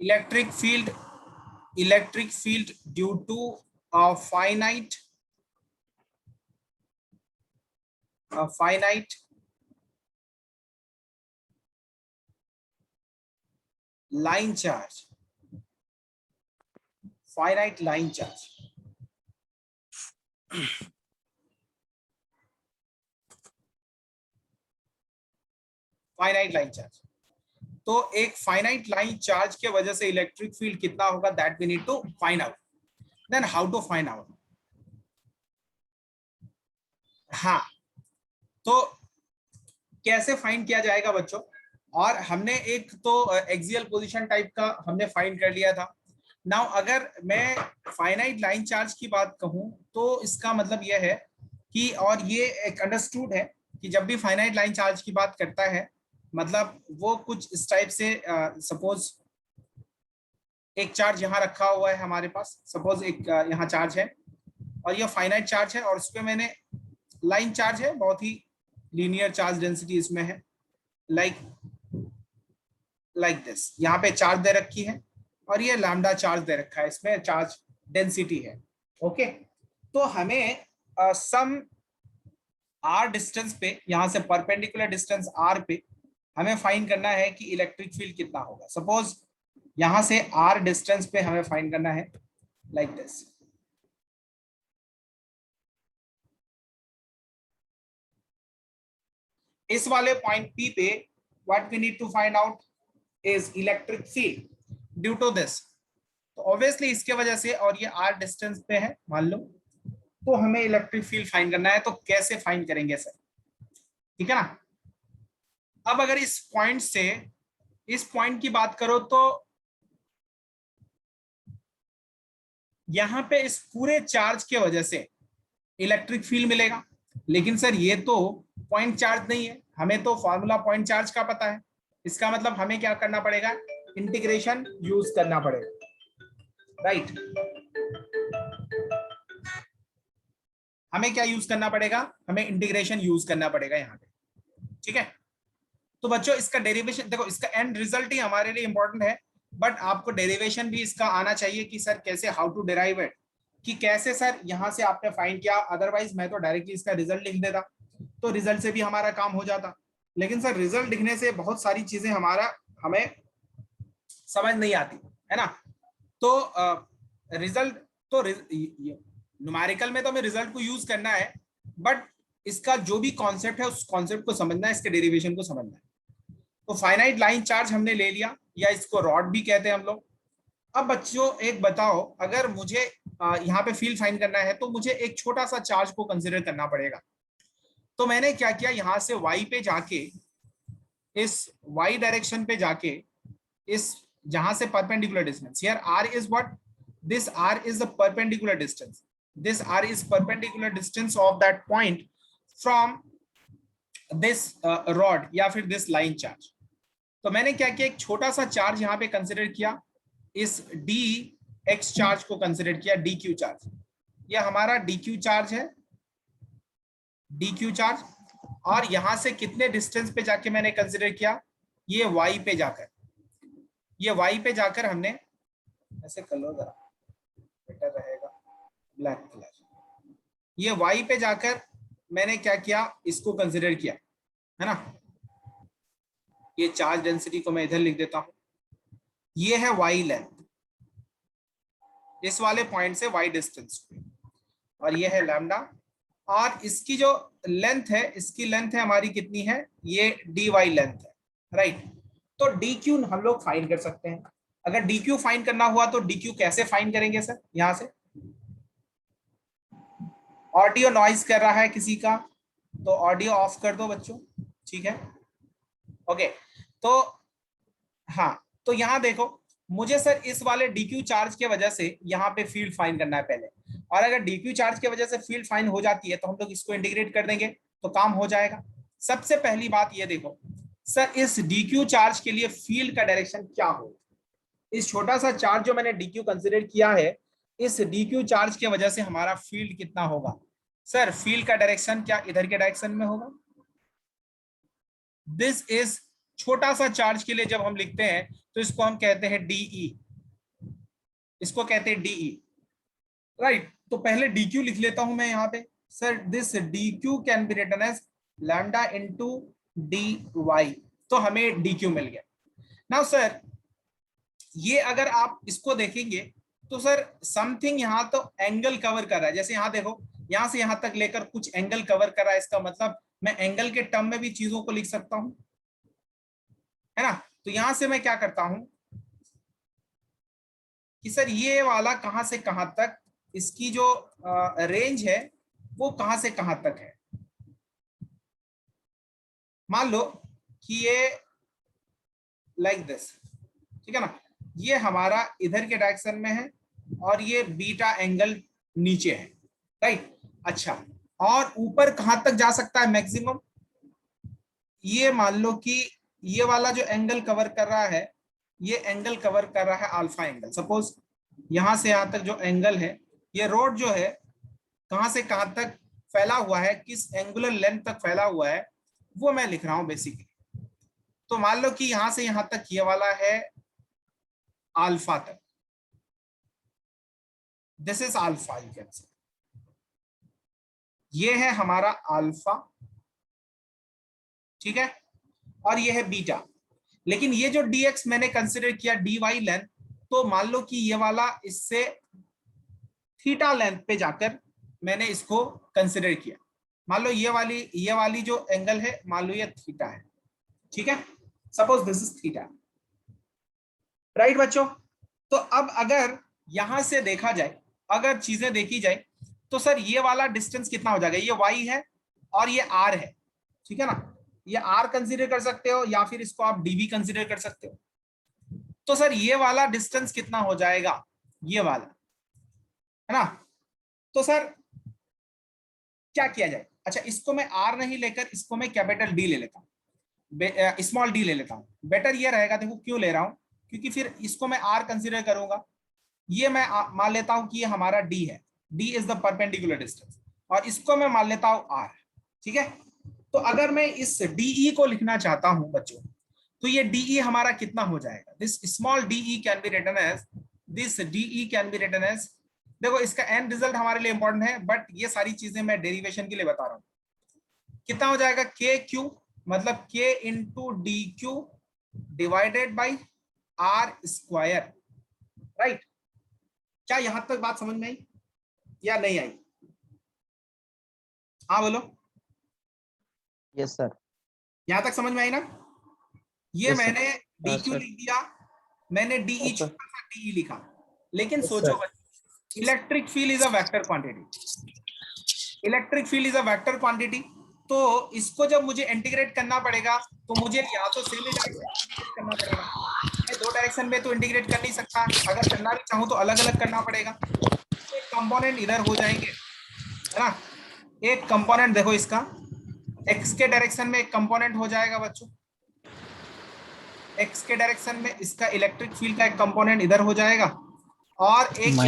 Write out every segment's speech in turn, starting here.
electric field due to a finite line charge, finite line charge. Finite line charge, तो एक finite line charge के वजह से electric field कितना होगा, that we need to find out. Then how to find out? हाँ, तो कैसे फाइंड किया जाएगा बच्चों? और हमने एक तो एक्सियल पोजीशन टाइप का हमने फाइंड कर लिया था. नाउ अगर मैं फाइनाइट लाइन चार्ज की बात कहूं तो इसका मतलब यह है कि, और ये एक अंडरस्टूड है कि जब भी फाइनाइट लाइन चार्ज की बात करता है मतलब वो कुछ इस टाइप से, सपोज एक चार्ज यहाँ रखा हुआ है हमारे पास, सपोज एक यहाँ चार्ज है और ये फाइनाइट चार्ज है और उस पर मैंने लाइन चार्ज है, बहुत ही लीनियर चार्ज डेंसिटी इसमें है, लाइक दिस. यहाँ पे चार्ज दे रखी है और ये लैम्डा चार्ज दे रखा है, इसमें चार्ज डेंसिटी है. ओके, तो हमें सम आर डिस्टेंस पे, यहाँ से परपेंडिकुलर डिस्टेंस आर पे हमें फाइंड करना है कि इलेक्ट्रिक फील्ड कितना होगा. सपोज यहां से आर डिस्टेंस पे हमें फाइंड करना है लाइक दिस. इस वाले पॉइंट पी पे what we need to find out is electric field due to this. तो ऑब्वियसली इसके वजह से, और ये आर डिस्टेंस पे है मान लो, तो हमें इलेक्ट्रिक फील्ड फाइंड करना है. तो कैसे फाइंड करेंगे सर? ठीक है ना. अब अगर इस पॉइंट से इस पॉइंट की बात करो तो यहां पे इस पूरे चार्ज के वजह से इलेक्ट्रिक फील्ड मिलेगा. लेकिन सर ये तो पॉइंट चार्ज नहीं है, हमें तो फॉर्मूला पॉइंट चार्ज का पता है. इसका मतलब हमें क्या करना पड़ेगा, इंटीग्रेशन यूज करना पड़ेगा, राइट. हमें क्या यूज करना पड़ेगा, हमें इंटीग्रेशन यूज करना पड़ेगा यहाँ पे. ठीक है, तो बच्चों इसका डेरिवेशन देखो, इसका एंड रिजल्ट ही हमारे लिए इंपॉर्टेंट है, बट आपको डेरिवेशन भी इसका आना चाहिए कि सर कैसे, हाउ टू डेराइव इट, कि कैसे सर यहां से आपने फाइंड किया. अदरवाइज मैं तो डायरेक्टली इसका रिजल्ट लिख देता तो रिजल्ट से भी हमारा काम हो जाता. लेकिन सर रिजल्ट लिखने से बहुत सारी चीजें हमें समझ नहीं आती है ना. तो रिजल्ट तो न्यूमेरिकल में तो हमें रिजल्ट को यूज करना है, बट इसका जो भी कॉन्सेप्ट है उस कॉन्सेप्ट को समझना है, इसके डेरिवेशन को समझना है. तो फाइनाइट लाइन चार्ज हमने ले लिया, या इसको रॉड भी कहते हैं हम लोग. अब बच्चों एक बताओ, अगर मुझे यहाँ पे फील्ड फाइंड करना है तो मुझे एक छोटा सा चार्ज को कंसिडर करना पड़ेगा. तो मैंने क्या किया, यहां से y पे जाके, इस y डायरेक्शन पे जाके, इस जहां से perpendicular distance, here r is what, this r is the perpendicular distance, this r is perpendicular distance of that point from this rod या फिर this line charge. तो मैंने क्या किया, एक छोटा सा चार्ज यहाँ पे कंसिडर किया, इस dx चार्ज को कंसिडर किया, dq चार्ज. ये हमारा dq चार्ज है, dq चार्ज. और यहां से कितने डिस्टेंस पे जाके मैंने कंसिडर किया, ये y पे जाकर, ये y पे जाकर हमने, ऐसे कर लो जरा बेटर रहेगा, ब्लैक कलर, ये y पे जाकर मैंने क्या किया, इसको कंसिडर किया है ना. ये चार्ज डेंसिटी को मैं इधर लिख देता हूं. ये है y लेंथ, इस वाले पॉइंट से y डिस्टेंस पे, और ये है लैम्डा. और इसकी जो लेंथ है, इसकी लेंथ है हमारी कितनी है, ये dy लेंथ है, राइट. तो dq हम लोग फाइंड कर सकते हैं. अगर dq फाइंड करना हुआ तो dq कैसे फाइंड करेंगे सर, यहां से. ऑडियो नॉइज कर रहा है किसी का, तो ऑडियो ऑफ कर दो बच्चों, ठीक है. ओके, तो हाँ, तो यहां देखो, मुझे सर इस वाले dq चार्ज के वजह से यहाँ पे फील्ड फाइंड करना है पहले. और अगर dq चार्ज के वजह से फील्ड फाइंड हो जाती है तो हम लोग इसको इंटीग्रेट कर देंगे तो काम हो जाएगा. सबसे पहली बात ये देखो सर, इस dq चार्ज के लिए फील्ड का डायरेक्शन क्या हो. इस छोटा सा चार्ज जो मैंने dq कंसिडर किया है, इस dq चार्ज के वजह से हमारा फील्ड कितना होगा सर. फील्ड का डायरेक्शन क्या इधर के डायरेक्शन में होगा. दिस इज छोटा सा चार्ज के लिए जब हम लिखते हैं तो इसको हम कहते हैं डीई, इसको कहते हैं डीई, राइट। तो पहले डीक्यू लिख लेता हूं मैं यहाँ पे। Sir this D Q can be written as lambda into D Y, तो हमें डीक्यू मिल गया। नाउ सर ये अगर आप इसको देखेंगे तो सर समथिंग यहाँ तो एंगल कवर कर रहा है, जैसे यहाँ देखो यहाँ से यहाँ तक लेकर कुछ एंगल कवर कर रहा है, इसका मतलब मैं एंगल के टर्म में भी चीजों को लिख सकता हूं, है ना। तो यहां से मैं क्या करता हूं कि सर ये वाला कहां से कहां तक, इसकी जो रेंज है वो कहां से कहां तक है। मान लो कि ये लाइक दिस, ठीक है ना, ये हमारा इधर के डायरेक्शन में है और ये बीटा एंगल नीचे है, राइट। अच्छा, और ऊपर कहां तक जा सकता है मैक्सिमम, ये मान लो कि ये वाला जो एंगल कवर कर रहा है, ये एंगल कवर कर रहा है अल्फा एंगल। सपोज यहां से यहां तक जो एंगल है, ये रोड जो है कहां से कहां तक फैला हुआ है, किस एंगुलर लेंथ तक फैला हुआ है, वो मैं लिख रहा हूं बेसिकली। तो मान लो कि यहां से यहां तक ये वाला है अल्फा तक, this is alpha, you can say, ये है हमारा अल्फा, ठीक है, और ये है बीटा। लेकिन ये जो dx मैंने कंसिडर किया dy लेंथ, तो मान लो कि ये वाला इससे थीटा लेंथ पे जाकर मैंने इसको कंसिडर किया। मान लो ये वाली जो एंगल है, मान लो ये थीटा है, ठीक है, suppose this is theta, right बच्चों। तो अब अगर यहां से देखा जाए, अगर चीजें देखी जाए, तो सर ये वाला डिस्टेंस कितना हो जाएगा, ये y है और ये r है, ठीक है ना, ये r कंसीडर कर सकते हो या फिर इसको आप dv कंसीडर कर सकते हो। तो सर ये वाला डिस्टेंस कितना हो जाएगा, ये वाला, है ना। तो सर क्या किया जाए, अच्छा इसको मैं r नहीं लेकर इसको मैं कैपिटल D ले लेता हूँ, स्मॉल d ले लेता हूँ, बेटर ये रहेगा। देखो क्यों ले रहा हूँ, क्योंकि फिर इसको मैं r कंसीडर करूंगा, ये मैं मान लेता हूं कि ये हमारा d है, d is the perpendicular distance, और इसको मैं मान लेता हूं r, ठीक है। तो अगर मैं इस de को लिखना चाहता हूं बच्चों, तो ये de हमारा कितना हो जाएगा, this small de can be written as, this de can be written as, देखो इसका एंड रिजल्ट हमारे लिए इंपॉर्टेंट है, बट ये सारी चीजें मैं डेरिवेशन के लिए बता रहा हूं। कितना हो जाएगा, के क्यू, मतलब k into D Q divided by are square, right. क्या यहां तक बात समझ में आई या नहीं आई, हाँ बोलो। Yes sir. यहां तक समझ में आई ना। ये Yes, मैंने डी क्यू sir. लिख दिया, मैंने डीई Yes, sir. छोटा सा डीई लिखा, लेकिन Yes, सोचो sir. Electric field is a vector quantity, electric field is a vector quantity. तो इसको जब मुझे इंटीग्रेट करना पड़ेगा, तो मुझे या तो सेम इंटीग्रेट करना पड़ेगा, मैं दो डायरेक्शन में तो इंटीग्रेट कर नहीं सकता, अगर करना भी चाहूँ तो अलग अलग करना पड़ेगा। एक कंपोनेंट इधर हो जाएंगे, है ना, एक कंपोनेंट देखो इसका x के डायरेक्शन में एक कंपोनेंट हो जाएगा बच्चों, x के डायरेक्शन में इसका इलेक्ट्रिक फील्ड का एक कंपोनेंट इधर हो जाएगा, और एक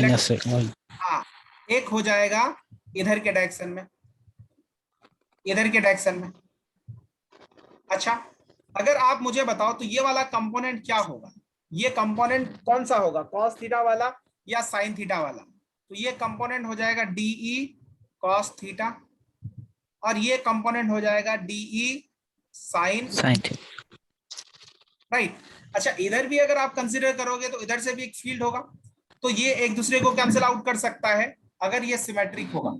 हाँ एक हो जाएगा इधर के डायरेक्शन में, इधर के डायरेक्शन में। अच्छा, अगर आप मुझे बताओ तो ये वाला कंपोनेंट क्या होगा, ये कंपोनेंट कौन सा होगा, कॉस थीटा वाला या साइन थीटा वाला। तो ये कंपोनेंट हो जाएगा डीई कॉस थीटा, और ये कंपोनेंट हो जाएगा डीई साइन, राइट। अच्छा, इधर भी अगर आप कंसीडर करोगे तो इधर से भी एक फील्ड होगा, तो ये एक दूसरे को कैंसिल आउट कर सकता है अगर ये सिमेट्रिक होगा।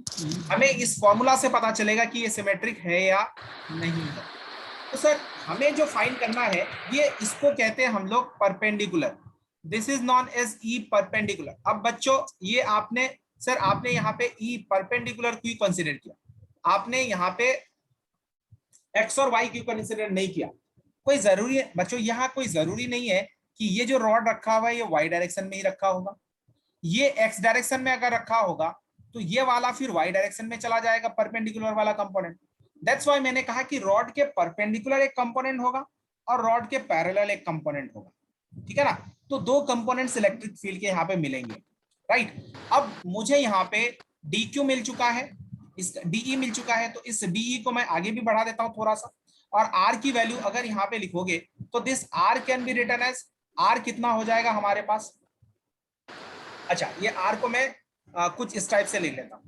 हमें इस फॉर्मूला से पता चलेगा कि ये सिमेट्रिक है या नहीं है। तो सर हमें जो फाइंड करना है, ये इसको कहते हैं हम लोग perpendicular, this is known as E perpendicular. अब बच्चों ये आपने, सर आपने यहाँ पे ई परपेंडिकुलर क्यों कंसीडर किया, आपने यहाँ पे एक्स और वाई क्यों कंसीडर नहीं किया। कोई जरूरी है बच्चों, यहाँ कोई जरूरी नहीं है कि ये जो रॉड रखा हुआ है ये वाई डायरेक्शन में ही रखा होगा, ये एक्स डायरेक्शन में अगर रखा होगा तो ये वाला फिर वाई डायरेक्शन में चला जाएगा, परपेंडिकुलर वाला कंपोनेंट। दैट्स व्हाई मैंने कहा कि रॉड के परपेंडिकुलर एक कंपोनेंट होगा और रॉड के पैरेलल एक कंपोनेंट होगा, ठीक है ना। तो दो कंपोनेंट्स इलेक्ट्रिक फील्ड के यहाँ पे मिलेंगे, राइट। अब मुझे यहाँ पे डी क्यू मिल चुका है, इस डीई मिल चुका है, तो इस डीई को मैं आगे भी बढ़ा देता हूँ थोड़ा सा, और आर की वैल्यू अगर यहाँ पे लिखोगे तो this R can be written as, R कितना हो जाएगा हमारे पास। अच्छा, ये आर को मैं कुछ इस टाइप से लिख लेता हूं,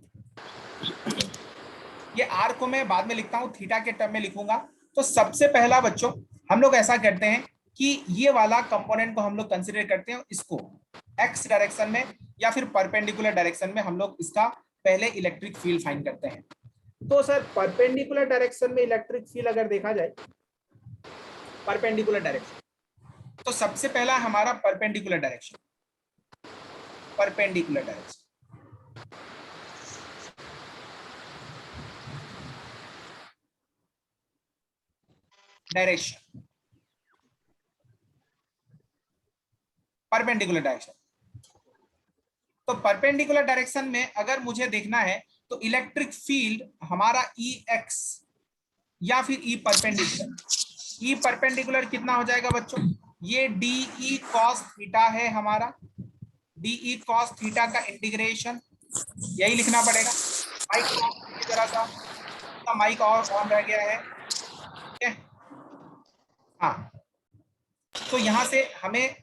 ये आर को मैं बाद में लिखता हूं, थीटा के टर्म में लिखूंगा। तो सबसे पहला बच्चों हम लोग ऐसा करते हैं कि ये वाला कंपोनेंट को हम लोग कंसीडर करते हैं, इसको एक्स डायरेक्शन में या फिर परपेंडिकुलर डायरेक्शन में हम लोग इसका पहले इलेक्ट्रिक फील्ड फाइंड करते हैं। तो सर परपेंडिकुलर डायरेक्शन में इलेक्ट्रिक फील्ड अगर देखा जाए, परपेंडिकुलर डायरेक्शन, तो सबसे पहला हमारा perpendicular direction, perpendicular direction, direction, perpendicular direction. तो परपेंडिकुलर डायरेक्शन में अगर मुझे देखना है तो इलेक्ट्रिक फील्ड हमारा ई एक्स या फिर ई परपेंडिकुलर, ई परपेंडिकुलर कितना हो जाएगा बच्चों, ये डी ई कॉस थीटा है हमारा, डी ई कॉस थीटा का इंटीग्रेशन, यही लिखना पड़ेगा। माइक जरा सा, माइक और ऑन रह गया है, ठीक है। हाँ, तो यहां से हमें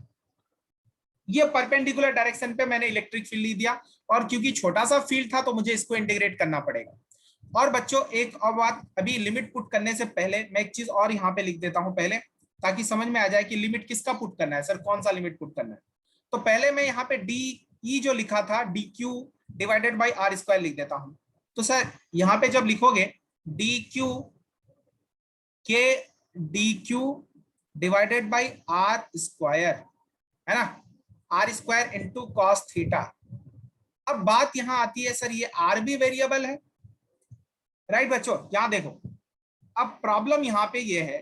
ये परपेंडिकुलर डायरेक्शन पे मैंने इलेक्ट्रिक फील्ड लिख दिया, और क्योंकि छोटा सा फील्ड था तो मुझे इसको इंटीग्रेट करना पड़ेगा। और बच्चों एक और बात, अभी लिमिट पुट करने से पहले मैं एक चीज और यहाँ पे लिख देता हूं पहले, ताकि समझ में आ जाए कि लिमिट किसका पुट करना है, सर कौन सा लिमिट पुट करना है। तो पहले मैं यहाँ पे डी ई जो लिखा था D Q divided by are square लिख देता हूं। तो सर यहाँ पे जब लिखोगे D Q K D Q divided by are square, है ना, R square into cos theta. अब बात यहां आती है सर ये आर भी वेरिएबल है, राइट बच्चों, यहां देखो। अब प्रॉब्लम यहां पे ये है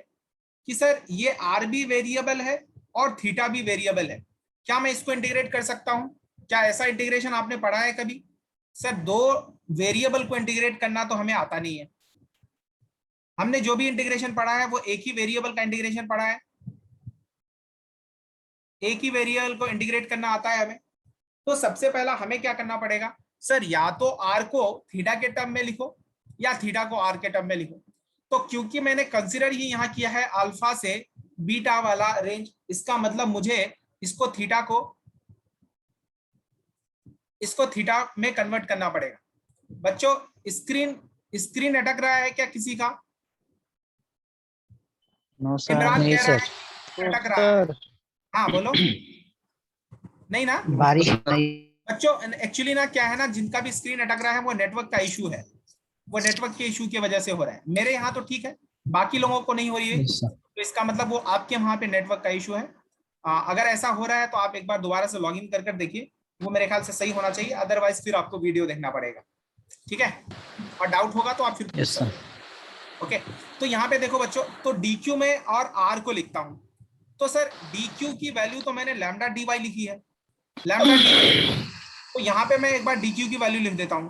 कि सर ये आर भी वेरिएबल है और थीटा भी वेरिएबल है, क्या मैं इसको इंटीग्रेट कर सकता हूं? क्या ऐसा इंटीग्रेशन आपने पढ़ा है कभी? सर दो वेरिएबल को इंटीग्रेट करना तो हमें आता नहीं है, हमने जो भी इंटीग्रेशन पढ़ा है वो एक ही वेरिएबल का इंटीग्रेशन पढ़ा है, एक ही वेरिएबल को इंटीग्रेट करना आता है हमें। तो सबसे पहला हमें क्या करना पड़ेगा, सर या तो आर को थीटा के टर्म में लिखो या थीटा को आर के टर्म में लिखो। तो क्योंकि मैंने कंसीडर ही यहां किया है अल्फा से बीटा वाला रेंज, इसका मतलब मुझे इसको थीटा में कन्वर्ट करना पड़ेगा। बच्चों स्क्रीन अटक रहा है क्या किसी का? नो सर, इमरान नहीं कह रहा सर, है अटक रहा है। हाँ बोलो, नहीं ना बारिश नहीं। बच्चों एक्चुअली ना क्या है ना, जिनका भी स्क्रीन अटक रहा है वो नेटवर्क का इशू है, वो नेटवर्क के इशू की वजह से हो रहा है। मेरे यहाँ तो ठीक है, बाकी लोगों को नहीं हो रही है, तो इसका मतलब वो आपके वहां पे नेटवर्क का इशू है। अगर ऐसा हो रहा है तो आप एक बार दोबारा से लॉगिन कर देखिए, वो मेरे ख्याल से सही होना चाहिए, अदरवाइज फिर आपको वीडियो देखना पड़ेगा, ठीक है। और डाउट होगा तो आप फिर यस सर। ओके। तो यहाँ पे देखो बच्चों, तो डी क्यू में और आर को लिखता हूं, तो सर डी क्यू की वैल्यू तो मैंने लैम्डा डी वाई लिखी है, लैम्डा डी वाई, तो यहाँ पे मैं एक बार डी क्यू की वैल्यू लिख देता हूं।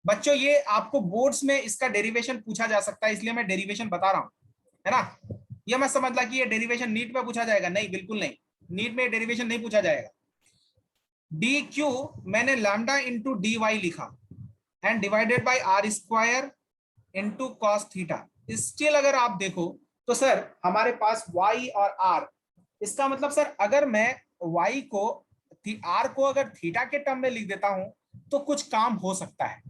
बच्चों ये आपको बोर्ड्स में इसका डेरिवेशन पूछा जा सकता है, इसलिए मैं डेरिवेशन बता रहा हूं, है ना। ये मत समझ ला कि ये डेरिवेशन नीट में पूछा जाएगा, नहीं बिल्कुल नहीं, नीट में डेरिवेशन नहीं पूछा जाएगा। डी क्यू मैंने लैम्डा इंटू डी वाई लिखा and divided by are square into cos theta. Still अगर आप देखो तो सर हमारे पास y और r, इसका मतलब सर अगर मैं y को r को अगर थीटा के टर्म में लिख देता हूं तो कुछ काम हो सकता है,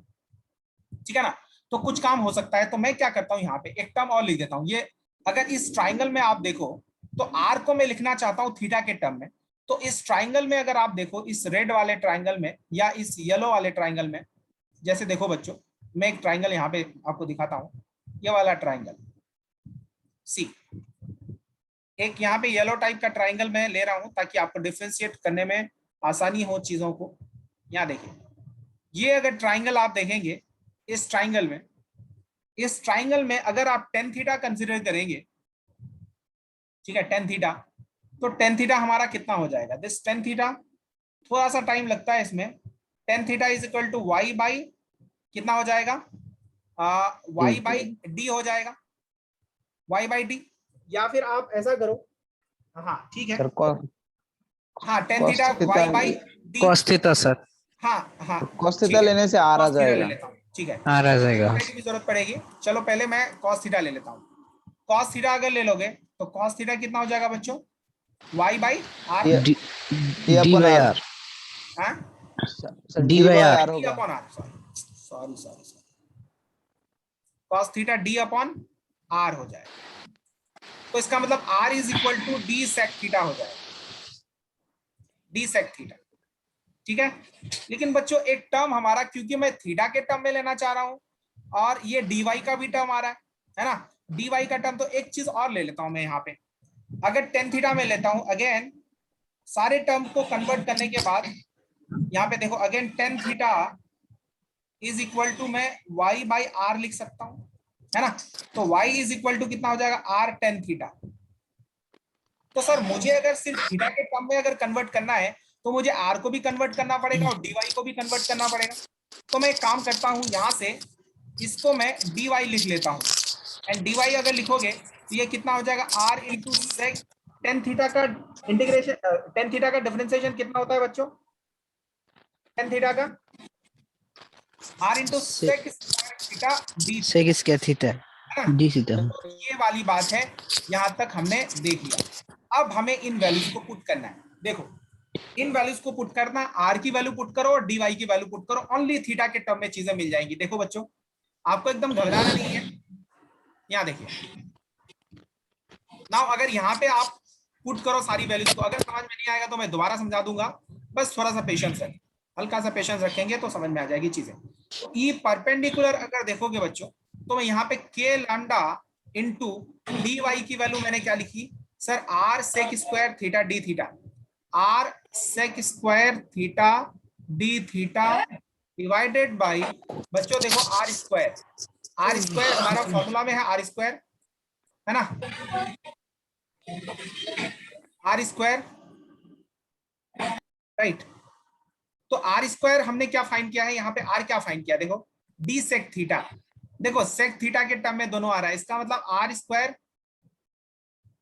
ठीक है ना, तो कुछ काम हो सकता है। तो मैं क्या करता हूं, यहाँ पे एक टर्म और लिख देता हूं। ये अगर इस ट्राइंगल में आप देखो तो r को मैं लिखना चाहता हूं थीटा के टर्म में, तो इस ट्राइंगल में अगर आप देखो, इस रेड वाले ट्राइंगल में या इस येलो वाले ट्राइंगल में, जैसे देखो बच्चों मैं एक ट्राइंगल यहाँ पे आपको दिखाता हूं, ये वाला ट्राइंगल सी, एक यहाँ पे येलो टाइप का ट्राइंगल मैं ले रहा हूं ताकि आपको डिफरेंशिएट करने में आसानी हो चीजों को। यहाँ देखिए, ये अगर ट्राइंगल आप देखेंगे, इस ट्राइंगल में अगर आप टेन थीटा कंसिडर करेंगे, ठीक है, टेन थीटा, तो टेन थीटा हमारा कितना हो जाएगा, दिस टेन थीटा, थोड़ा सा टाइम लगता है इसमें, tan theta is equal to Y by कितना हो जाएगा, वाई बाई डी हो जाएगा, वाई बाई डी। या फिर आप ऐसा करो, हाँ ठीक है, हाँ tan theta Y by D cos theta sir, हाँ हाँ कॉस थीटा लेने से आर आ जाएगा, ठीक है, आर आ जाएगा। की जरूरत पड़ेगी। चलो पहले मैं कॉस थीटा ले लेता हूँ। कॉस थीटा अगर ले लोगे तो cos थीटा कितना हो जाएगा बच्चों, y by r, D D by R, D by R d होगा। Upon r, sorry cos theta d upon r हो जाएगा। तो इसका मतलब r is equal to d sec theta हो जाएगा, d sec थीटा, ठीक है। लेकिन बच्चों एक टर्म हमारा, क्योंकि मैं थीटा के टर्म में लेना चाह रहा हूं और ये dy का भी टर्म आ रहा है ना, dy का टर्म, तो एक चीज और ले लेता हूं मैं यहाँ पे, अगर tan थीटा में लेता हूं, अगेन सारे टर्म को कन्वर्ट करने के बाद यहाँ पे देखो, again tan theta is equal to मैं y बाई r लिख सकता हूं, है ना। तो y इज इक्वल टू कितना हो जाएगा, r tan थीटा। तो सर मुझे अगर सिर्फ थीटा के टर्म में अगर कन्वर्ट करना है तो मुझे r को भी कन्वर्ट करना पड़ेगा और dy को भी कन्वर्ट करना पड़ेगा। तो मैं एक काम करता हूं, यहाँ से इसको मैं dy लिख लेता हूं, एंड dy अगर लिखोगे तो ये कितना हो जाएगा, r into sec tan theta का इंटीग्रेशन, tan थीटा का डिफरेंशिएशन कितना होता है बच्चों, tan थीटा का r into sec square theta d, sec square theta, है ना। D theta. तो ये वाली बात है, यहाँ तक हमने देख लिया। अब हमें इन वैल्यूज को पुट करना है। देखो इन वैल्यूज को पुट करना, आर की वैल्यू पुट करो और dy की वैल्यू पुट करो, ओनली थीटा के टर्म में चीजें मिल जाएंगी। देखो बच्चों आपको एकदम घबराना नहीं है, यहाँ देखिए नाउ अगर यहाँ पे आप पुट करो सारी वैल्यूज को, अगर समझ में नहीं आएगा तो मैं दोबारा समझा दूंगा, बस थोड़ा सा पेशेंस रखें, हल्का सा पेशेंस रखेंगे तो समझ में आ जाएगी चीजें। तो ई परपेंडिकुलर अगर देखोगे बच्चों, तो मैं यहाँ पे K lambda into D Y की वैल्यू मैंने क्या लिखी sir, R sec square theta D theta, R sec square theta D theta divided by, बच्चों देखो आर स्क्वायर हमारा फॉर्मूला में है आर स्क्वायर, है ना, आर स्क्वायर, राइट। तो आर स्क्वायर हमने क्या फाइंड किया है, यहाँ पे आर क्या फाइंड किया, देखो डी सेक थीटा, देखो सेक थीटा के टर्म में दोनों आ रहा है, इसका मतलब आर स्क्वायर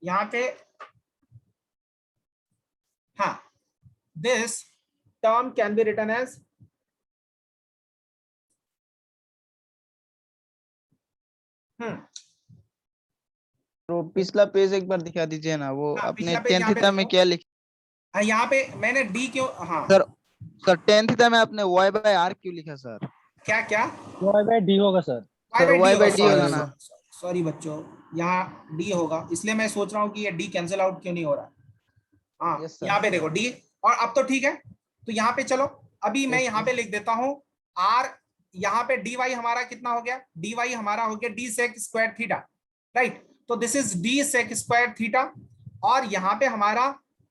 यहाँ पे, हाँ this term can be written as, तो पिछला पेज एक बार दिखा दीजिए ना, वो हाँ, अपने पिछला पेज tan यहाँ पे थीटा में देखो। क्या लिखा यहाँ पे मैंने डी क्यों, हाँ सर, सर tan थीटा में आपने y बाय r क्यों लिखा सर? क्या क्या, y बाय डी होगा sir. Sir y by d होगा ना। सॉरी बच्चों, यहाँ डी होगा, इसलिए मैं सोच रहा हूँ कि ये डी कैंसिल आउट क्यों नहीं हो रहा। हाँ Yes, sir. यहाँ पे देखो डी, और अब तो ठीक है। तो यहाँ पे चलो अभी मैं Yes, यहाँ पे लिख देता हूँ आर, यहाँ पे डी वाई हमारा कितना हो गया, डी वाई हमारा हो गया d sec square theta, right. तो this is d sec square theta, और यहाँ पे हमारा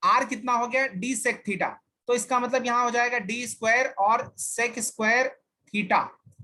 आर कितना हो गया, डी सेक थीटा। तो इसका मतलब यहाँ हो जाएगा डी स्क्वायर और सेक स्क्वायर थीटा,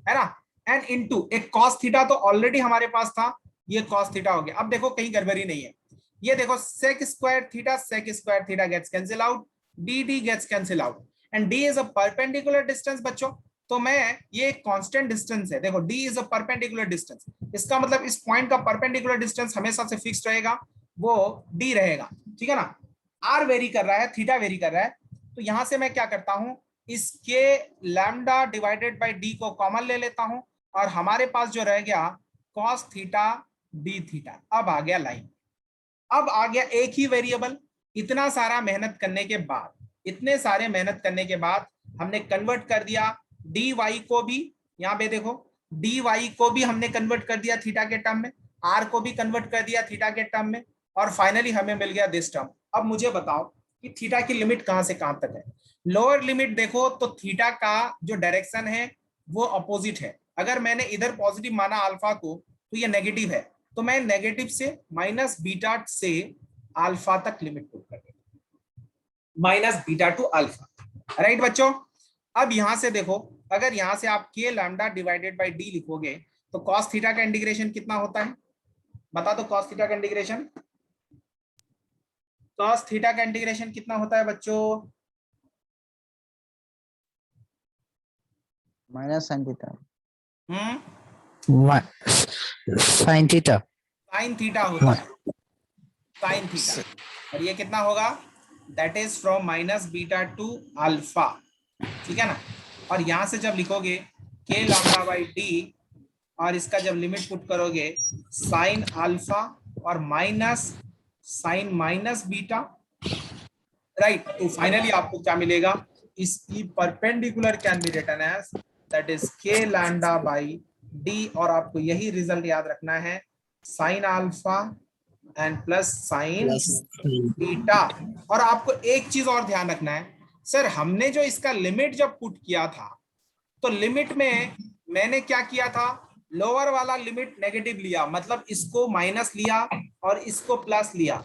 है ना, एंड इनटू एक कॉस थीटा तो ऑलरेडी हमारे पास था, ये कॉस थीटा हो गया। अब देखो कहीं गड़बड़ी नहीं है, ये देखो sec square theta gets cancel out, dd gets cancel out, and d is a perpendicular distance बच्चों। तो मैं ये एक कांस्टेंट डिस्टेंस है, देखो d is a perpendicular distance, इसका मतलब इस पॉइंट का परपेंडिकुलर डिस्टेंस हमेशा से फिक्स रहेगा, वो d रहेगा, ठीक है ना। r वेरी कर रहा है, थीटा वेरी कर रहा है, तो यहां से मैं क्या करता हूं, इसके लैम्डा डिवाइडेड बाय d को कॉमन ले लेता हूं, और हमारे पास जो रह गया cos थीटा d थीटा। अब आ गया लाइन, अब आ गया एक ही वेरिएबल। इतना सारा मेहनत करने के बाद, इतने सारे मेहनत करने के बाद हमने कन्वर्ट कर दिया डी वाई को भी, यहाँ पे देखो डी वाई को भी हमने कन्वर्ट कर दिया थीटा के टर्म में, आर को भी कन्वर्ट कर दिया थीटा के टर्म में, और फाइनली हमें मिल गया दिस टर्म। अब मुझे बताओ कि थीटा की लिमिट कहां से कहां तक है। लोअर लिमिट देखो तो थीटा का जो डायरेक्शन है वो अपोजिट है, अगर मैंने इधर पॉजिटिव माना अल्फा को तो ये नेगेटिव है, तो मैं नेगेटिव से माइनस बीटा से अल्फा तक लिमिट पुट कर देता, minus beta two alpha, right बच्चों। अब यहां से देखो, अगर यहां से आप के लैम्डा डिवाइडेड बाय डी लिखोगे तो कॉस थीटा का इंटीग्रेशन कितना होता है, बता दो कॉस थीटा का इंटीग्रेशन, कॉस थीटा का इंटीग्रेशन कितना होता है बच्चों, minus sin theta. Sine theta, sine theta होता है, साइन थीटा, और ये कितना होगा, that is from minus beta two alpha, ठीक है ना। और यहां से जब लिखोगे के लैम्डा बाई डी, और इसका जब लिमिट पुट करोगे साइन अल्फा और minus sine minus beta, right. तो फाइनली आपको क्या मिलेगा, इस E perpendicular can be written as that is K lambda by D, और आपको यही रिजल्ट याद रखना है, sine alpha and plus sine beta. और आपको एक चीज और ध्यान रखना है, सर हमने जो इसका लिमिट जब पुट किया था, तो लिमिट में मैंने क्या किया था, लोअर वाला लिमिट नेगेटिव लिया, मतलब इसको माइनस लिया और इसको प्लस लिया।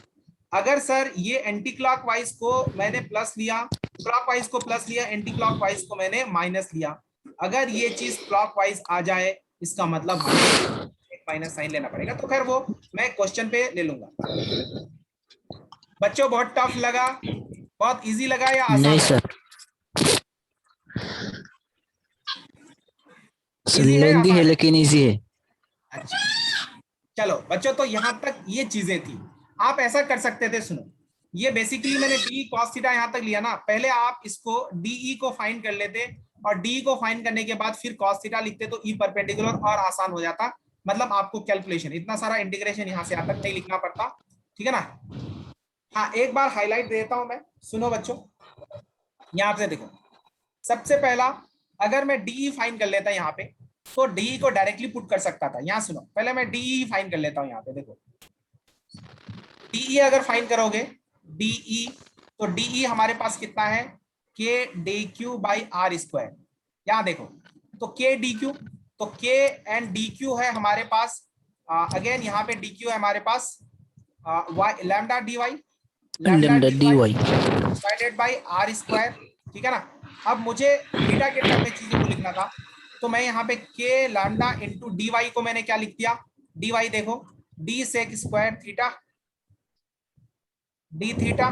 अगर सर ये एंटी क्लॉकवाइज को मैंने प्लस लिया, क्लॉकवाइज को प्लस लिया, एंटी क्लॉकवाइज को मैंने माइनस लिया, अगर ये चीज क्लॉकवाइज आ जाए इसका मतलब हमें एक माइनस साइन लेना पड़ेगा। तो खैर वो मैं क्वेश्चन पे ले लूंगा। बच्चों बहुत टफ लगा, बहुत इजी लगा या आसान नहीं लगा? सर, इजी है लेंदी है आसान है? लेकिन इजी है। अच्छा चलो बच्चों, तो यहां तक ये चीजें थी। आप ऐसा कर सकते थे, सुनो, ये बेसिकली मैंने डी कॉस थीटा यहां तक लिया ना, पहले आप इसको डीई को फाइंड कर लेते, और डी को फाइंड करने के बाद फिर कॉस थीटा लिखते तो ई परपेंडिकुलर और आसान हो जाता, मतलब आपको कैलकुलेशन इतना सारा इंटीग्रेशन यहां से यहां तक नहीं लिखना पड़ता, ठीक है ना। हाँ एक बार हाईलाइट देता हूं मैं, सुनो बच्चों, यहां से देखो, सबसे पहला अगर मैं डीई फाइंड कर लेता यहाँ पे, तो डीई को डायरेक्टली पुट कर सकता था। यहाँ सुनो, पहले मैं डीई फाइंड कर लेता हूँ, यहाँ पे देखो, डीई अगर फाइंड करोगे, डीई, तो डीई हमारे पास कितना है, K D Q by are square. यहाँ देखो, तो के डी क्यू, तो के एंड डी क्यू है हमारे पास, अगेन यहाँ पे डी क्यू है हमारे पास, lambda d y, lambda lambda d d y y divided by are square, ठीक है ना। अब मुझे थीटा के टर्म में चीजों को लिखना था, तो मैं यहाँ पे K lambda into D Y को मैंने क्या लिख दिया, डी वाई देखो, D sec square theta, D theta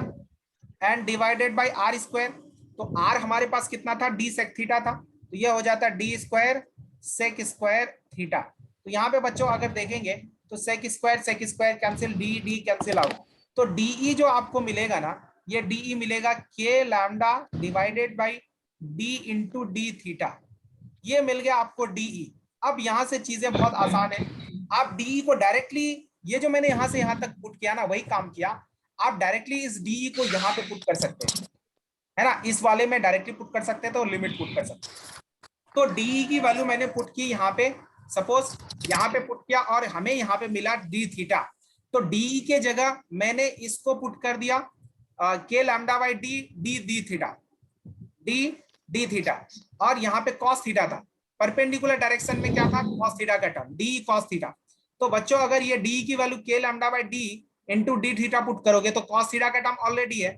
and divided by are square. तो आर हमारे पास कितना था, डी सेक थीटा था, तो ये हो जाता है d square sec square theta. तो यहाँ पे बच्चों अगर देखेंगे तो sec square cancel, d d cancel out, तो डीई जो आपको मिलेगा ना, ये डीई मिलेगा के lambda divided by d into d theta, ये मिल गया आपको डीई। अब यहां से चीजें बहुत आसान है, आप डीई को डायरेक्टली, ये जो मैंने यहां से यहां तक पुट किया ना, वही काम किया, आप डायरेक्टली इस डीई को यहां पे पुट कर सकते हैं, है ना, इस वाले में डायरेक्टली पुट कर सकते हैं, तो लिमिट पुट कर सकते हैं। तो डीई की वैल्यू मैंने पुट की यहाँ पे, सपोज यहाँ पे पुट किया और हमें यहाँ पे मिला डी थीटा, तो डीई के जगह मैंने इसको पुट कर दिया के lambda by D D D theta, D D theta, और यहाँ पे कॉस थीटा था, परपेंडिकुलर डायरेक्शन में क्या था, कॉस थीटा का टर्म, डी कॉस थीटा। तो बच्चों अगर ये डी की वैल्यू के lambda by d into d theta put करोगे, तो कॉस थीटा का टर्म ऑलरेडी है,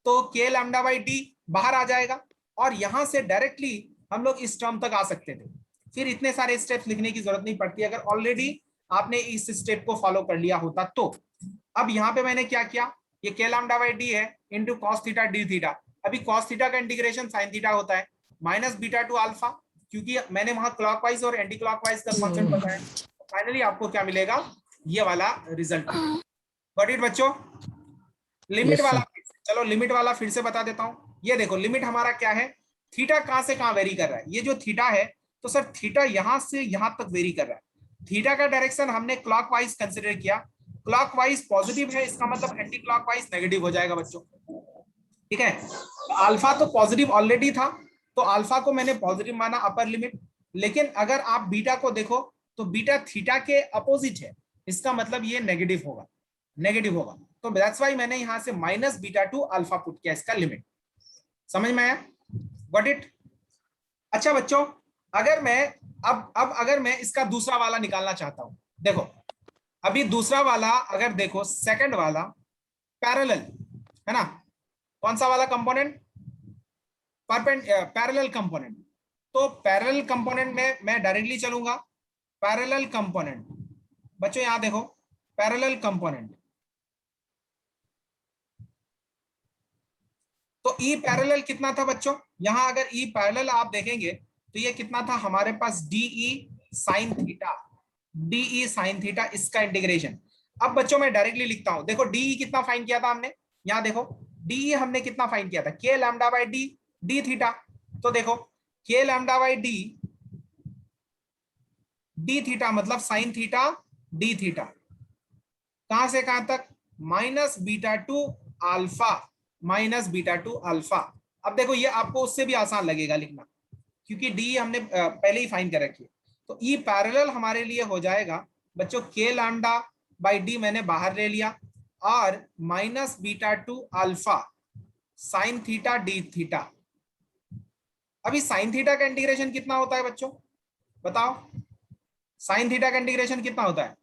तो के लैम्डा बाई डी बाहर आ जाएगा, और यहां से डायरेक्टली हम लोग इस टर्म तक आ सकते थे, फिर इतने सारे स्टेप्स लिखने की जरूरत नहीं पड़ती अगर ऑलरेडी आपने इस स्टेप को फॉलो कर लिया होता तो। अब यहाँ पे मैंने क्या किया, ये के लैम्डा बाई डी है into cos theta D theta, अभी कॉस थीटा का इंटीग्रेशन साइन थीटा होता है, माइनस बीटा टू अल्फा, क्योंकि मैंने वहां क्लॉकवाइज और एंटी क्लॉकवाइज का कॉन्सेप्ट बताया। फाइनली आपको क्या मिलेगा, ये वाला रिजल्ट। गॉट इट बच्चों? लिमिट यस वाला सर। चलो लिमिट वाला फिर से बता देता हूं, ये देखो लिमिट हमारा क्या है, थीटा कहां से कहां वेरी कर रहा है, ये जो थीटा है, तो सर थीटा यहां से यहां तक वेरी कर रहा है, थीटा का डायरेक्शन हमने क्लॉकवाइज कंसीडर किया, क्लॉकवाइज पॉजिटिव है, इसका मतलब एंटी क्लॉकवाइज नेगेटिव हो जाएगा बच्चों, ठीक है। अल्फा तो पॉजिटिव ऑलरेडी था, तो अल्फा को मैंने पॉजिटिव माना अपर लिमिट, लेकिन अगर आप बीटा को देखो तो बीटा थीटा के अपोजिट है, इसका मतलब ये नेगेटिव होगा, नेगेटिव होगा, तो दैट्स व्हाई मैंने यहां से minus beta two alpha put किया, इसका लिमिट समझ में आया? Got it? अच्छा बच्चों, अगर मैं अब अगर मैं इसका दूसरा वाला निकालना चाहता हूं, देखो अभी दूसरा वाला अगर देखो, सेकंड वाला पैरेलल है ना, कौन सा वाला कंपोनेंट, पैरेलल कंपोनेंट, तो पैरेलल कंपोनेंट में मैं डायरेक्टली चलूंगा, पैरेलल कंपोनेंट, बच्चों यहां देखो पैरेलल कंपोनेंट, तो ई पैरेलल कितना था बच्चों, यहां अगर ई पैरेलल आप देखेंगे तो ये कितना था हमारे पास, d sine theta, d sine theta, इसका इंटीग्रेशन। अब बच्चों मैं डायरेक्टली लिखता हूं, देखो डीई कितना फाइंड किया था हमने, यहां देखो डीई हमने कितना फाइंड किया था, के lambda by D D theta, तो देखो के lambda by D D theta मतलब साइन थीटा डी थीटा, कहां से कहां तक, minus beta two alpha minus beta two alpha. अब देखो ये आपको उससे भी आसान लगेगा लिखना, क्योंकि डी हमने पहले ही फाइंड कर रखी है। तो ई पैरेलल हमारे लिए हो जाएगा बच्चों के लैम्डा बाई डी मैंने बाहर ले लिया, और minus beta two alpha sine theta D theta. अभी साइन थीटा का इंटीग्रेशन कितना होता है बच्चों, बताओ? साइन थीटा का इंटीग्रेशन कितना होता है?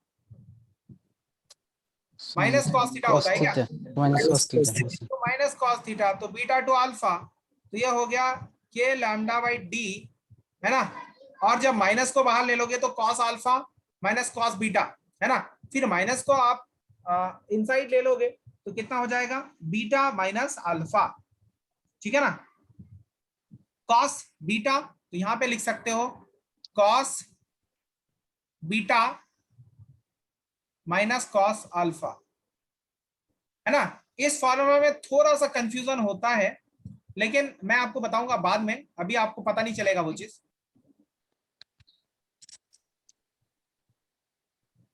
माइनस कॉस थीटा cos होता है क्या? theta minus cos theta तो माइनस कॉस थीटा, तो बीटा टू अल्फा, तो यह हो गया के लैम्डा बाई डी, है ना। और जब माइनस को बाहर ले लोगे तो cos alpha minus cos beta, है ना। फिर माइनस को आप इनसाइड ले लोगे तो कितना हो जाएगा? बीटा माइनस अल्फा, ठीक है ना। कॉस बीटा तो यहां पे लिख सकते हो cos beta minus cos alpha, है ना। इस फॉर्मूला में थोड़ा सा कंफ्यूजन होता है, लेकिन मैं आपको बताऊंगा बाद में, अभी आपको पता नहीं चलेगा वो चीज।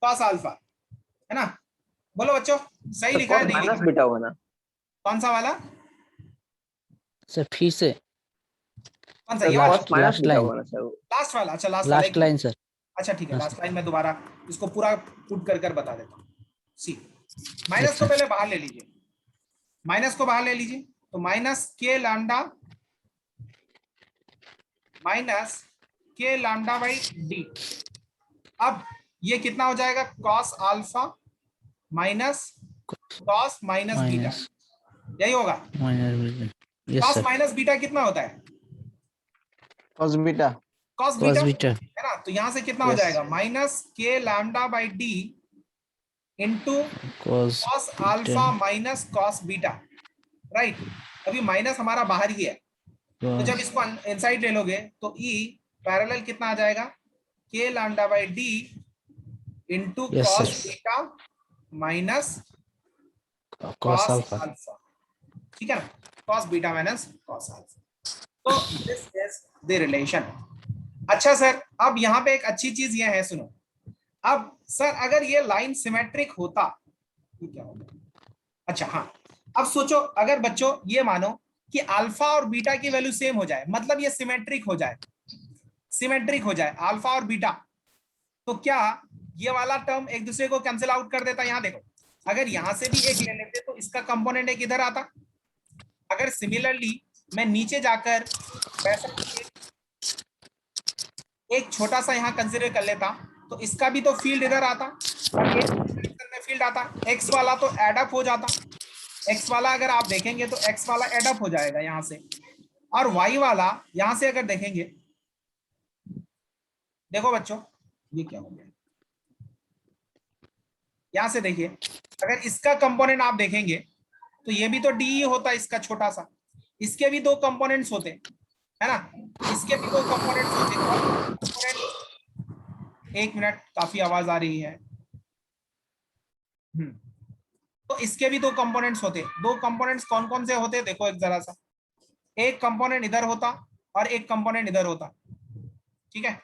कॉस अल्फा, है ना। बोलो बच्चों, सही लिखा है नहीं माइनस लिखा? बीटा होगा ना? कौन सा वाला? सर फिर से कौन सा? सर ये वाला? लास्ट लास्ट लाइन लास्ट वाला? अच्छा लास्ट वाला, लास्ट लाइन सर। अच्छा ठीक है, हाँ, लास्ट लाइन में दोबारा इसको पूरा पुट कर बता देता हूँ। सी माइनस को अच्छा। पहले बाहर ले लीजिए, माइनस को बाहर ले लीजिए, तो माइनस के लैम्डा बाई डी। अब ये कितना हो जाएगा? Cos alpha minus cos minus beta, minus यही होगा। Minus yes cos sir minus beta कितना होता है? cos beta cos cos beta, beta है ना। तो यहां से कितना हो Yes. जाएगा? माइनस के lambda by d into cos cos beta alpha minus cos beta, right. अभी माइनस हमारा बाहर ही है, तो जब इसको इनसाइड ले लोगे तो ई पैरेलल कितना आ जाएगा? के lambda by d into yes cos sir beta minus cos cos alpha alpha, ठीक है ना। Cos beta minus cos alpha, तो दिस इज द रिलेशन। अच्छा सर, अब यहाँ पे एक अच्छी चीज ये है, सुनो। अब सर अगर ये लाइन सिमेट्रिक होता, ये क्या होगा? अच्छा हाँ, अब सोचो अगर बच्चों ये मानो कि अल्फा और बीटा की वैल्यू सेम हो जाए, मतलब ये सिमेट्रिक हो जाए, सिमेट्रिक हो जाए अल्फा और बीटा, तो क्या ये वाला टर्म एक दूसरे को कैंसिल आउट कर देता? यहां देखो, अगर यहां से भी एक ले लेते तो इसका कंपोनेंट एक इधर आता। अगर सिमिलरली मैं नीचे जाकर वैसा एक छोटा सा यहां कंसीडर कर लेता, तो इसका भी तो फील्ड इधर आता और ये डायरेक्शन में फील्ड आता, एक्स वाला तो एड अप हो जाता। एक्स वाला अगर आप देखेंगे तो एक्स वाला एड अप हो जाएगा यहां से, और वाई वाला यहां से अगर देखेंगे, देखो बच्चों ये क्या हो गया, यहां से देखिए, अगर इसका कंपोनेंट आप देखेंगे तो ये भी तो डी ही होता है, इसका छोटा सा, इसके भी दो कंपोनेंट्स होते, है ना। इसके भी दो कंपोनेंट्स होते, और कंपोनेंट, एक मिनट काफी आवाज आ रही है। तो इसके भी दो कंपोनेंट्स होते, दो कंपोनेंट्स कौन कौन से होते देखो एक जरा सा, एक कंपोनेंट इधर होता और एक कंपोनेंट इधर होता, ठीक है।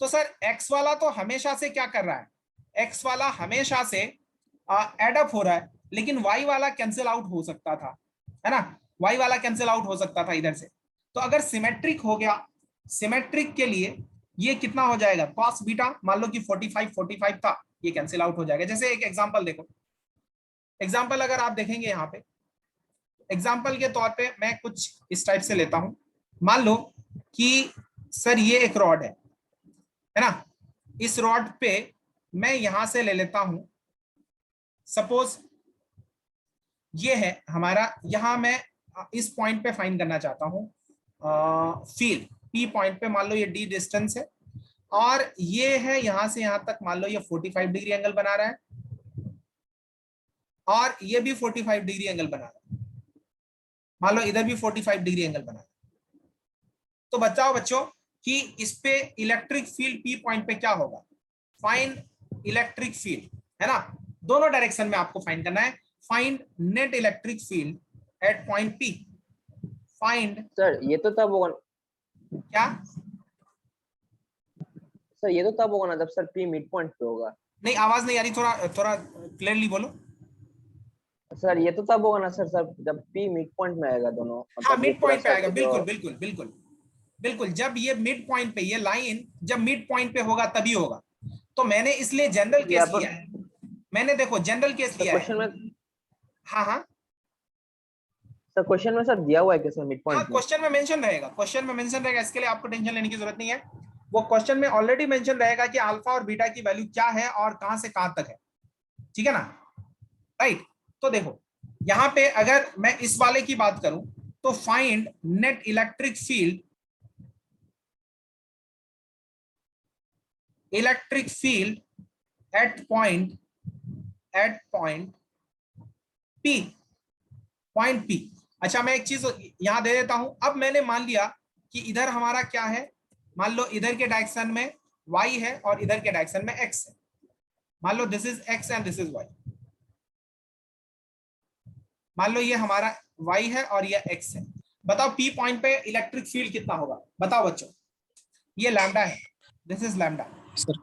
तो सर एक्स वाला तो हमेशा से क्या कर रहा है? एक्स वाला हमेशा से एड अप हो रहा है, लेकिन वाई वाला कैंसिल आउट हो सकता था, है ना। वाई वाला कैंसिल आउट हो सकता था इधर से। तो अगर सिमेट्रिक हो गया, सिमेट्रिक के लिए ये कितना हो जाएगा? कॉस बीटा, मान लो कि 45 था, ये कैंसिल आउट हो जाएगा। जैसे एक एग्जांपल देखो, एग्जांपल अगर आप देखेंगे यहाँ पे, एग्जांपल के तौर पे मैं कुछ इस टाइप से लेता हूं। मान लो कि सर ये एक रॉड है ना। इस रॉड पे मैं यहां से ले लेता हूं, सपोज ये है हमारा, यहां मैं इस पॉइंट पे फाइंड करना चाहता हूं फील्ड, पी पॉइंट पे मान लो ये डी डिस्टेंस है, और ये है यहां से यहां तक, मान लो ये 45 डिग्री एंगल बना रहा है, और ये भी 45 डिग्री एंगल बना रहा है, मान लो इधर भी 45 डिग्री एंगल बना रहा है। तो बताओ बच्चों कि इस पे इलेक्ट्रिक फील्ड पी पॉइंट पे क्या होगा? फाइंड इलेक्ट्रिक फील्ड, है ना। दोनों डायरेक्शन में आपको फाइंड करना है। Find net electric field at point P. Find sir ये तो तब होगा, क्या? सर ये तो तब होगा ना जब सर पी मिड पॉइंट पे होगा। नहीं आवाज नहीं आ रही, थोड़ा थोड़ा क्लियरली बोलो। सर ये तो तब होगा ना सर सर जब पी मिड पॉइंट में आएगा दोनों, हाँ मतलब ये मिड पूरा पॉइंट पे आएगा, सर्कल बिल्कुल जो बिल्कुल बिल्कुल बिल्कुल, जब ये मिड पॉइंट पे, ये लाइन जब मिड पॉइंट पे होगा तभी होगा। तो मैंने इसलिए जनरल यहाँ केस पर लिया है, मैंने देखो जनरल केस सर लिया है। क्वेश्चन में, हाँ हाँ सर क्वेश्चन में सर दिया हुआ है क्या सर मिड हाँ, पॉइंट में? क्वेश्चन में मेंशन रहेगा, क्वेश्चन में मेंशन रहेगा, इसके लिए आपको टेंशन लेने की जरूरत नहीं है। वो क्वेश्चन में ऑलरेडी मेंशन रहेगा कि अल्फा और बीटा की वैल्यू क्या है और कहां से कहां तक है, ठीक है ना, राइट। तो देखो यहां पे अगर मैं इस वाले की बात करूं तो find net electric field, electric field at point P, point P. अच्छा मैं एक चीज यहां दे देता हूं, अब मैंने मान लिया कि इधर हमारा क्या है, मान लो इधर के डायरेक्शन में y है और इधर के डायरेक्शन में x है, मान लो this is x and this is y, मान लो ये हमारा y है और ये x है। बताओ p पॉइंट पे इलेक्ट्रिक फील्ड कितना होगा, बताओ बच्चों, ये लैम्डा है, दिस इज लैम्डा, सर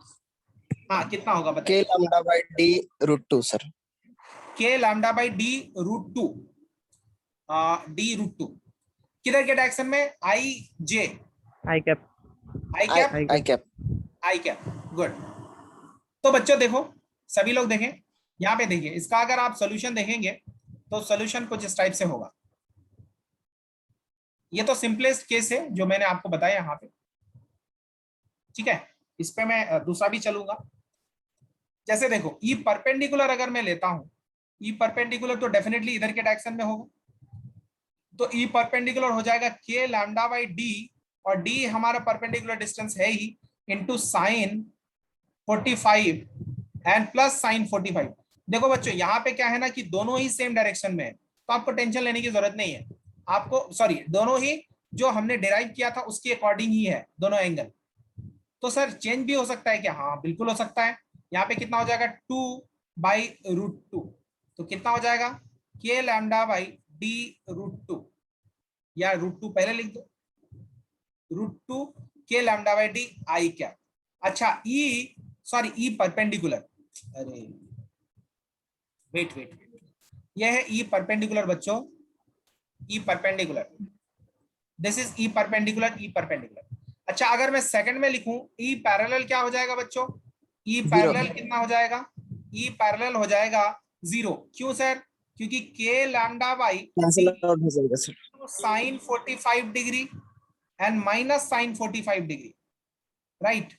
हाँ कितना होगा के बताइए। Lambda by d root 2 sir. k lambda by d root two, d root two किधर के डायरेक्शन में, I J, I cap, I cap, I cap. I cap, good. तो बच्चों देखो, सभी लोग देखें, यहाँ पे देखिए, इसका अगर आप सोल्यूशन देखेंगे तो सोल्यूशन कुछ इस टाइप से होगा। ये तो सिंपलेस्ट केस है जो मैंने आपको बताया यहाँ पे, ठीक है। इस पे मैं दूसरा भी चलूंगा। जैसे देखो ई परपेंडिकुलर अगर मैं लेता हूं, ई परपेंडिकुलर तो डेफिनेटली इधर के डायरेक्शन में होगा, तो ई परपेंडिकुलर हो जाएगा के लैम्डा बाई डी, और डी हमारा परपेंडिकुलर डिस्टेंस है ही, into sine 45 and plus sine 45। देखो बच्चों यहाँ पे क्या है ना कि दोनों ही सेम डायरेक्शन में है, तो आपको टेंशन लेने की जरूरत नहीं है, आपको सॉरी दोनों ही जो हमने डिराइव किया था उसके अकॉर्डिंग ही है दोनों एंगल। तो सर चेंज भी हो सकता है क्या, हाँ बिल्कुल हो सकता है। यहाँ पे कितना हो जाएगा 2/√2, तो कितना हो जाएगा के lambda by d root two, या √2 पहले लिख दो, √2 के लैम्डा बाई डी आई क्या। अच्छा ई सॉरी ई परपेंडिकुलर, अरे वेट वेट वेट, यह है ई परपेंडिकुलर बच्चों, E perpendicular, this is E perpendicular, E perpendicular. अच्छा अगर मैं सेकंड में लिखूं ई पैरेलल, क्या हो जाएगा बच्चों, ई जीरो। पैरेलल कितना हो जाएगा, ई पैरेलल हो जाएगा 0, क्यों सर, क्योंकि के लैम्डा बाई कैंसिल आउट हो जाएगा sir. Sine 45 degree and minus sine 45 degree, right.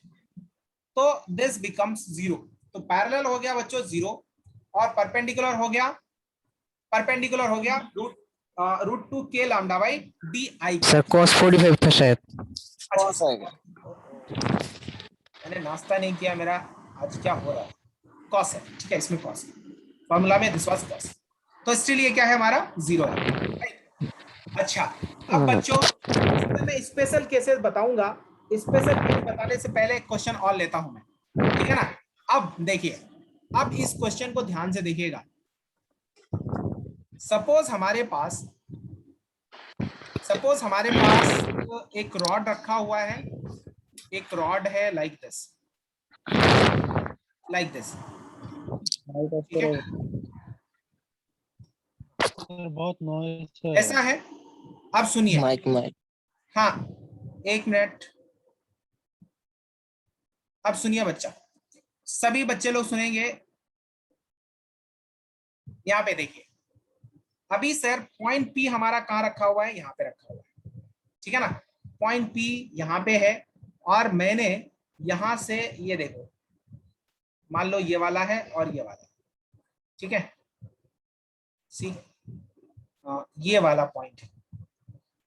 तो दिस बिकम्स 0, तो पैरेलल हो गया बच्चों 0, और परपेंडिकुलर हो गया, परपेंडिकुलर हो गया √2 के lambda by D I. Sir cos 45 था शायद। कौन सा आएगा? मैंने नाश्ता नहीं किया, मेरा आज क्या हो रहा है, कॉस है, ठीक है, इसमें कॉस है, फॉर्मूला में दिस वाज कॉस, तो इसलिए ये क्या है हमारा 0 है, राइट। अच्छा अब बच्चों इसमें मैं स्पेशल केसेस बताऊंगा, स्पेशल केस बताने से पहले एक क्वेश्चन और लेता हूं मैं, ठीक है ना। अब देखिए, अब इस क्वेश्चन को ध्यान से देखिएगा। सपोज हमारे पास एक रॉड रखा हुआ है, एक रॉड है लाइक दिस, ठीक है, बहुत नॉइस है। ऐसा है। अब सुनिए, माइक माइक। हाँ एक मिनट, अब सुनिए बच्चा, सभी बच्चे लोग सुनेंगे। यहाँ पे देखिए, अभी सर पॉइंट पी हमारा कहाँ रखा हुआ है, यहाँ पे रखा हुआ है, ठीक है ना, पॉइंट पी यहाँ पे है, और मैंने यहां से ये देखो, मान लो ये वाला है और ये वाला, ठीक है, सी ये वाला पॉइंट है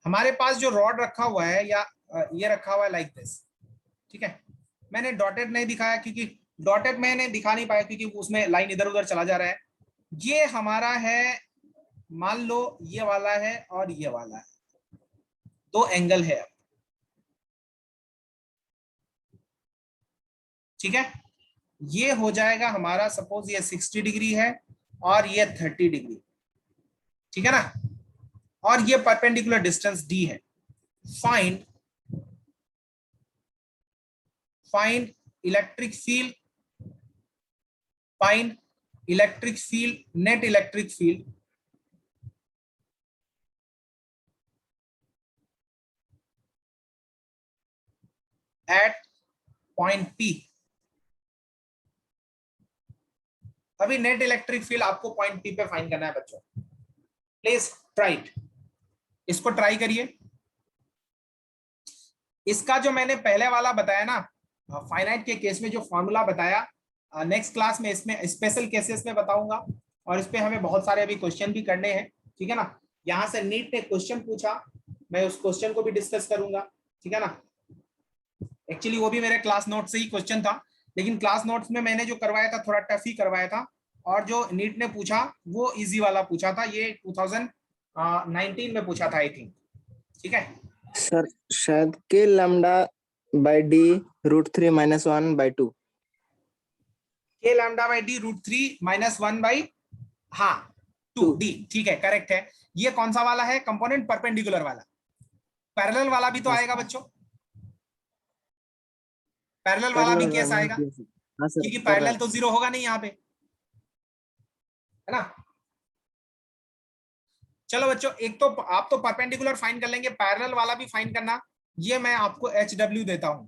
हमारे पास, जो रॉड रखा हुआ है या ये रखा हुआ है लाइक दिस, ठीक है। मैंने डॉटेड नहीं दिखाया क्योंकि डॉटेड मैंने दिखा नहीं पाया क्योंकि उसमें लाइन इधर उधर चला जा रहा है। ये हमारा है, मान लो ये वाला है और ये वाला है, दो एंगल है, ठीक है। ये हो जाएगा हमारा, सपोज ये 60 डिग्री है और ये 30 डिग्री, ठीक है ना, और ये परपेंडिकुलर डिस्टेंस d है। Find electric field, find electric field, net electric field at point P। अभी नेट इलेक्ट्रिक फील्ड आपको पॉइंट P पे फाइंड करना है बच्चों। प्लीज ट्राई इट, इसको ट्राई करिए। इसका जो मैंने पहले वाला बताया ना फाइनाइट के केस में जो फॉर्मूला बताया, नेक्स्ट क्लास में इसमें स्पेशल केसेस में बताऊंगा, और इस पे हमें बहुत सारे अभी क्वेश्चन भी करने हैं, ठीक है ना। यहाँ से नीट ने क्वेश्चन पूछा, मैं उस क्वेश्चन को भी डिस्कस करूंगा, ठीक है ना। एक्चुअली वो भी मेरे क्लास नोट से ही क्वेश्चन था, लेकिन क्लास नोट्स में मैंने जो करवाया था थोड़ा टफ ही करवाया था, और जो नीट ने पूछा वो इजी वाला पूछा था, ये 2019 में पूछा था आई थिंक, ठीक है। सर शायद के लैम्डा बाय डी √3 - 1/2। के लैम्डा बाई डी √3 - 1/2, हाँ 2D, ठीक है, करेक्ट है। ये कौन सा वाला है? कंपोनेंट परपेंडिकुलर वाला। पैरेलल वाला भी तो आएगा बच्चों, पैरेलल वाला भी केस आएगा, क्योंकि पैरेलल तो 0 होगा नहीं यहाँ पे, है ना। चलो बच्चों, एक तो आप तो परपेंडिकुलर फाइंड कर लेंगे, पैरेलल वाला भी फाइंड करना, ये मैं आपको HW देता हूं।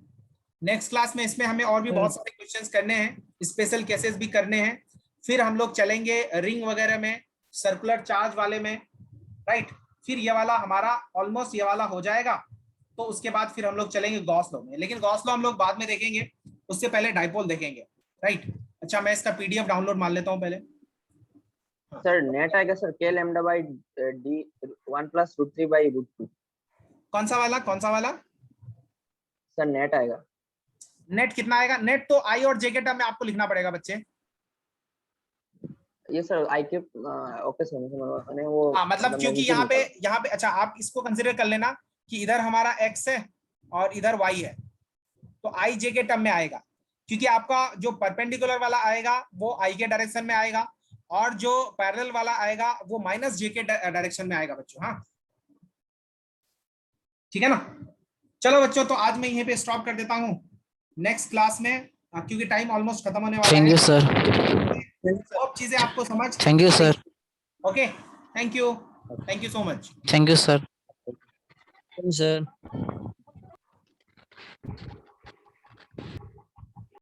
नेक्स्ट क्लास में इसमें हमें और भी बहुत सारे क्वेश्चंस करने हैं, स्पेशल केसेस भी करने हैं, फिर हम लोग चलेंगे रिंग वगैरह में, सर्कुलर चार्ज वाले में, राइट। फिर ये वाला हमारा ऑलमोस्ट ये वाला हो जाएगा, तो उसके बाद फिर हम लोग चलेंगे गॉस लॉ में, लेकिन गॉस लॉ हम लोग बाद में देखेंगे, उससे पहले डाइपोल देखेंगे, राइट। अच्छा, मैं इसका PDF डाउनलोड मान लेता हूँ पहले। सर नेट आएगा सर के लैम्डा बाय डी 1 + √3/√2। कौन सा वाला, कौन सा वाला सर नेट आएगा? नेट कितना आएगा? नेट तो आई और जे के टर्म में आपको लिखना पड़ेगा बच्चे। ये सर आई के ओके सर, मैंने वो हाँ मतलब क्योंकि यहाँ पे अच्छा आप इसको कंसिडर कर लेना कि इधर हमारा x है और इधर y है, तो आई जे के टर्म में आएगा, क्योंकि आपका जो परपेंडिकुलर वाला आएगा वो i के डायरेक्शन में आएगा, और जो पैरेलल वाला आएगा वो -j के डायरेक्शन में आएगा बच्चों। हाँ ठीक है ना। चलो बच्चों, तो आज मैं यहीं पे स्टॉप कर देता हूँ, नेक्स्ट क्लास में क्योंकि टाइम ऑलमोस्ट खत्म होने वाला थैंक है। यू सर, सब चीजें आपको समझ, thank you sir, okay, thank you so much. Thank you sir. Sir